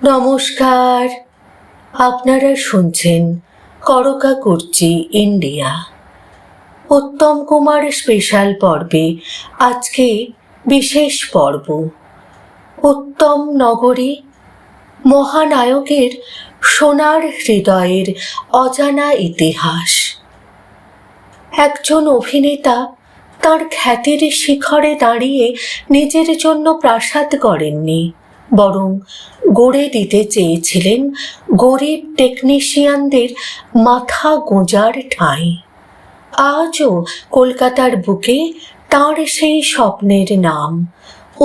নমস্কার। আপনারা শুনছেন করকা কুর্চি ইন্ডিয়া। উত্তম কুমার স্পেশাল পর্বে আজকে বিশেষ পর্ব উত্তম নগরী, মহানায়কের সোনার হৃদয়ের অজানা ইতিহাস। একজন অভিনেতা তার খ্যাতির শিখরে দাঁড়িয়ে নিজের জন্য প্রাসাদ গড়েননি, বরং গড়ে দিতে চেয়েছিলেন গরিব টেকনিশিয়ানদের মাথা গোঁজার ঠাঁই। আজও কলকাতার বুকে তাঁর সেই স্বপ্নের নাম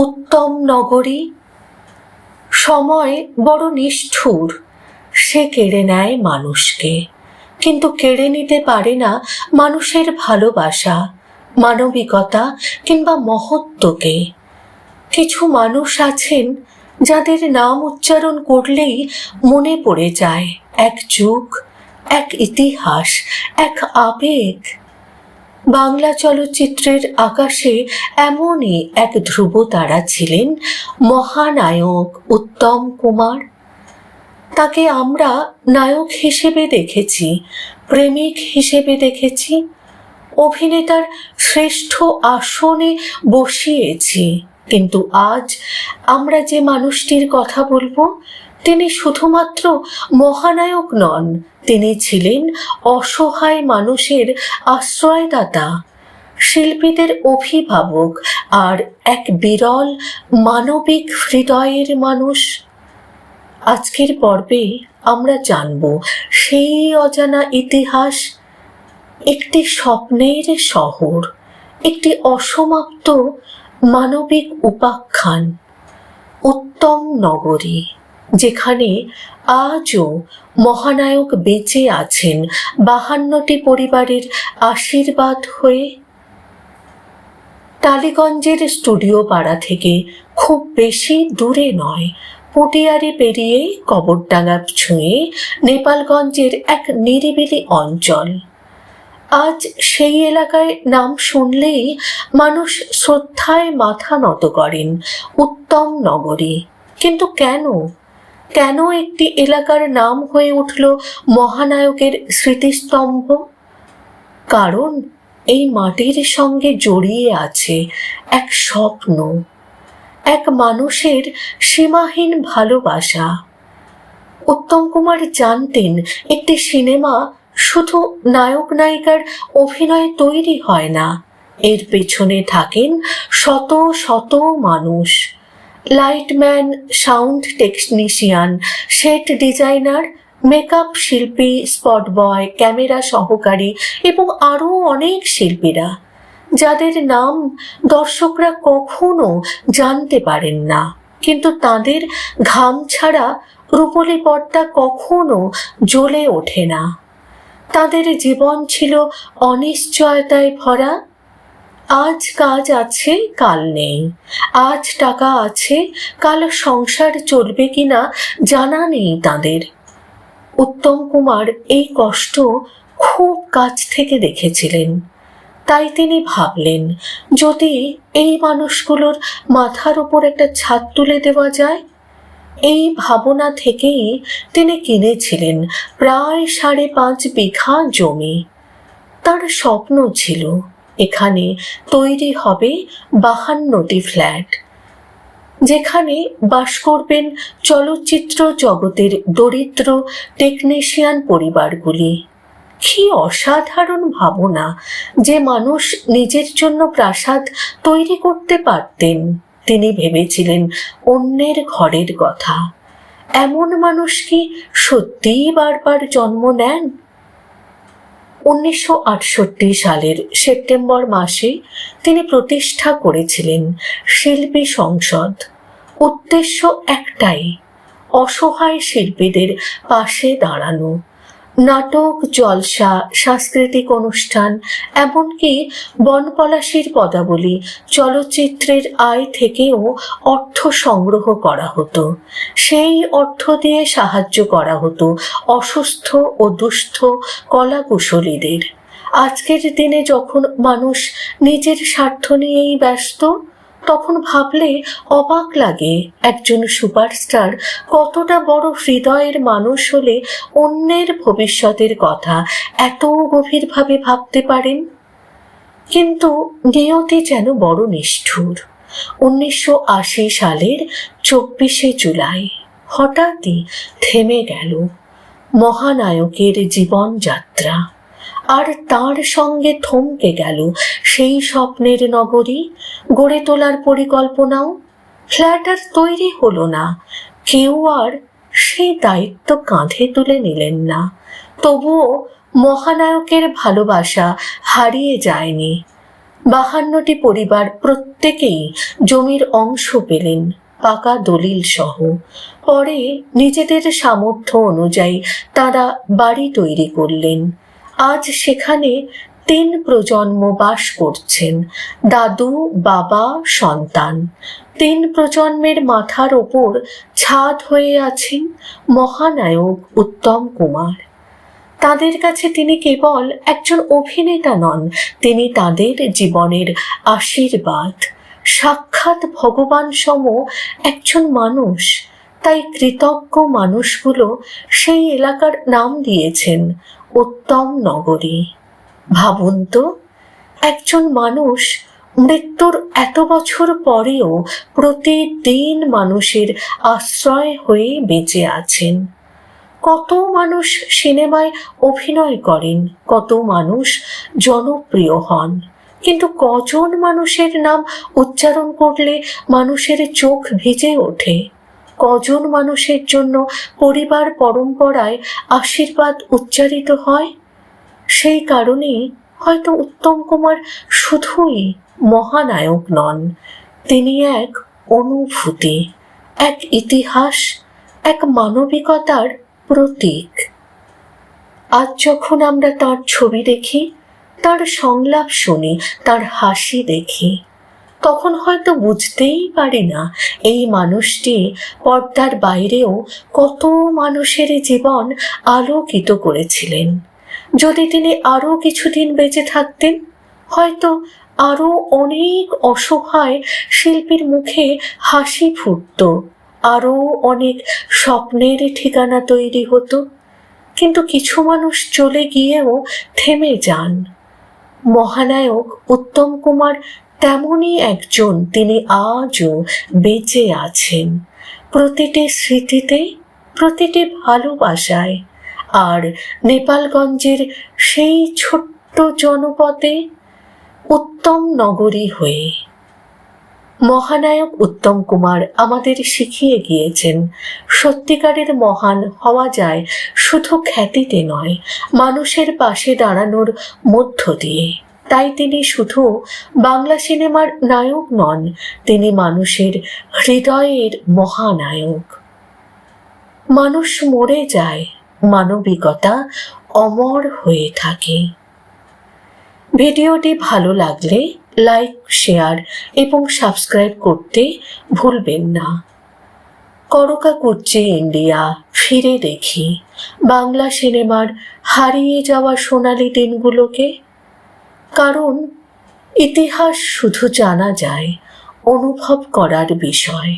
উত্তম নগরী। সময় বড় নিষ্ঠুর, সে কেড়ে নেয় মানুষকে, কিন্তু কেড়ে নিতে পারে না মানুষের ভালোবাসা, মানবিকতা কিংবা মহত্বকে। কিছু মানুষ আছেন যাদের নাম উচ্চারণ করলেই মনে পড়ে যায় এক যুগ, এক ইতিহাস, এক আবেগ। বাংলা চলচ্চিত্রের আকাশে এমনই এক ধ্রুবতারা ছিলেন মহানায়ক উত্তম কুমার। তাকে আমরা নায়ক হিসেবে দেখেছি, প্রেমিক হিসেবে দেখেছি, অভিনেতার শ্রেষ্ঠ আসনে বসিয়েছি, কিন্তু আজ আমরা যে মানুষটির কথা বলবো তিনি শুধুমাত্র মহানায়ক নন, তিনি ছিলেন অসহায় মানুষের আশ্রয়দাতা, শিল্পীদের অভিভাবক আর এক বিরল মানবিক হৃদয়ের মানুষ। আজকের পর্বে আমরা জানব সেই অজানা ইতিহাস, একটি স্বপ্নের শহর, একটি অসমাপ্ত মানবিক উপাখ্যান, উত্তম নগরী, যেখানে আজও মহানায়ক বেঁচে আছেন 52টি পরিবারের আশীর্বাদ হয়ে। টালিগঞ্জের স্টুডিও পাড়া থেকে খুব বেশি দূরে নয়, পটিয়ারি পেরিয়ে কবরডাঙ্গা ছুঁয়ে নেপালগঞ্জের এক নিরিবিলি অঞ্চল। আজ সেই এলাকায় নাম শুনলেই মানুষ শ্রদ্ধায় মাথা নত করেন, উত্তম নগরী। কিন্তু কেন কেন একটি এলাকার নাম হয়ে উঠল মহানায়কের স্মৃতিস্তম্ভ? কারণ এই মাটির সঙ্গে জড়িয়ে আছে এক স্বপ্ন, এক মানুষের সীমাহীন ভালোবাসা। উত্তম কুমার জানতেন একটি সিনেমা শুধু নায়ক নায়িকার অভিনয় তৈরি হয় না, এর পেছনে থাকেন শত শত মানুষ, lightman, sound technician, set designer, makeup শিল্পী, স্পট বয়, ক্যামেরা সহকারী এবং আরও অনেক শিল্পীরা, যাদের নাম দর্শকরা কখনো জানতে পারেন না, কিন্তু তাদের ঘাম ছাড়া রূপলী পর্দা কখনো জ্বলে ওঠে না। তাদের জীবন ছিল অনিশ্চয়তায় ভরা। আজ কাজ আছে, কাল নেই, আজ টাকা আছে, কাল সংসার চলবে কিনা জানা নেই তাদের। উত্তম কুমার এই কষ্ট খুব কাছ থেকে দেখেছিলেন, তাই তিনি ভাবলেন যদি এই মানুষগুলোর মাথার উপর একটা ছাদ তুলে দেওয়া যায়। এই ভাবনা থেকেই তিনি কিনেছিলেন প্রায় 5.5 বিঘা জমি। তার স্বপ্ন ছিল এখানে তৈরি হবে 52টি ফ্ল্যাট, যেখানে বাস করবেন চলচ্চিত্র জগতের দরিদ্র টেকনিশিয়ান পরিবারগুলি। কি অসাধারণ ভাবনা যে মানুষ নিজের জন্য প্রাসাদ তৈরি করতে পারতেন। তিনি ভেবেছিলেন অন্যের ঘরের কথা। এমন মানুষ কি সত্যিই বারবার জন্ম নেন? 1968 সালের সেপ্টেম্বর মাসে তিনি প্রতিষ্ঠা করেছিলেন শিল্পী সংসদ। উদ্দেশ্য একটাই, অসহায় শিল্পীদের পাশে দাঁড়ানো। নাটক, জলসা, সাংস্কৃতিক অনুষ্ঠান, এমনকি বনপলাশির পদাবলী চলচ্চিত্রের আয় থেকেও অর্থ সংগ্রহ করা হতো। সেই অর্থ দিয়ে সাহায্য করা হতো অসুস্থ ও দুস্থ কলাকুশলীদের। আজকের দিনে যখন মানুষ নিজের স্বার্থ নিয়েই ব্যস্ত, তখন ভাবলে অবাক লাগে একজন সুপারস্টার কতটা বড় হৃদয়ের মানুষ হলে অন্যের ভবিষ্যতের কথা এত গভীরভাবে ভাবতে পারেন। কিন্তু নিয়তি যেন বড় নিষ্ঠুর। 1980 সালের 24শে জুলাই হঠাৎই থেমে গেল মহানায়কের জীবনযাত্রা। আর তার সঙ্গে থমকে গেল সেই স্বপ্নের নগরী গড়ে তোলার পরিকল্পনাও। ফ্ল্যাট আর তৈরি হলো না, কেউ আর সেই দায়িত্ব কাঁধে তুলে নিলেন না। তবুও মহানায়কের ভালোবাসা হারিয়ে যায়নি। 52টি পরিবার প্রত্যেকেই জমির অংশ পেলেন, পাকা দলিল সহ। পরে নিজেদের সামর্থ্য অনুযায়ী তারা বাড়ি তৈরি করলেন। আজ সেখানে 3 প্রজন্ম বাস করছেন, দাদু, বাবা, সন্তান। 3 প্রজন্মের মাথার ওপর ছাদ হয়ে আছেন মহানায়ক উত্তম কুমার। তাদের কাছে তিনি কেবল একজন অভিনেতা নন, তিনি তাদের জীবনের আশীর্বাদ, সাক্ষাৎ ভগবান সম একজন মানুষ। তাই কৃতজ্ঞ মানুষগুলো সেই এলাকার নাম দিয়েছেন উত্তম নগরী। ভাবুন তো, একজন মানুষ মৃত্যুর এত বছর পরেও প্রতিদিন মানুষের আশ্রয় হয়ে বেঁচে আছেন। কত মানুষ সিনেমায় অভিনয় করেন, কত মানুষ জনপ্রিয় হন, কিন্তু কজন মানুষের নাম উচ্চারণ করলে মানুষের চোখ ভিজে ওঠে? কজন মানুষের জন্য পরিবার পরম্পরায় আশীর্বাদ উচ্চারিত হয়? সেই কারণেই হয়তো উত্তম কুমার শুধুই মহানায়ক নন, তিনি এক অনুভূতি, এক ইতিহাস, এক মানবিকতার প্রতীক। আজ যখন আমরা তার ছবি দেখি, তার সংলাপ শুনি, তার হাসি দেখি, তখন হয়তো বুঝতেই পারি না এই মানুষটি পর্দার বাইরেও কত মানুষের জীবন আলোকিত করেছিলেন। যদি তিনি আরো কিছুদিন বেঁচে থাকতেন, হয়তো আরো অনেক অসহায় শিল্পীর মুখে হাসি ফুটত, আরো অনেক স্বপ্নের ঠিকানা তৈরি হতো। কিন্তু কিছু মানুষ চলে গিয়েও থেমে যান। মহানায়ক উত্তম কুমার তেমনই একজন, তিনি আজও বেঁচে আছেন প্রতিটি স্মৃতিতে, প্রতিটি ভালোবাসায়, আর নেপালগঞ্জের সেই ছোট্ট জনপদে উত্তম নগরী হয়ে। মহানায়ক উত্তম কুমার আমাদের শিখিয়ে গিয়েছেন, সত্যিকারের মহান হওয়া যায় শুধু খ্যাতিতে নয়, মানুষের পাশে দাঁড়ানোর মধ্য দিয়ে। তাই তিনি শুধু বাংলা সিনেমার নায়ক নন, তিনি মানুষের হৃদয়ের মহানায়ক। মানুষ মরে যায়, মানবিকতা অমর হয়ে থাকে। ভিডিওটি ভালো লাগলে লাইক, শেয়ার এবং সাবস্ক্রাইব করতে ভুলবেন না। করকা কুচ্চি ইন্ডিয়া ফিরে দেখি বাংলা সিনেমার হারিয়ে যাওয়া সোনালি দিনগুলোকে। কারণ ইতিহাস শুধু জানা যায়, অনুভব করার বিষয়।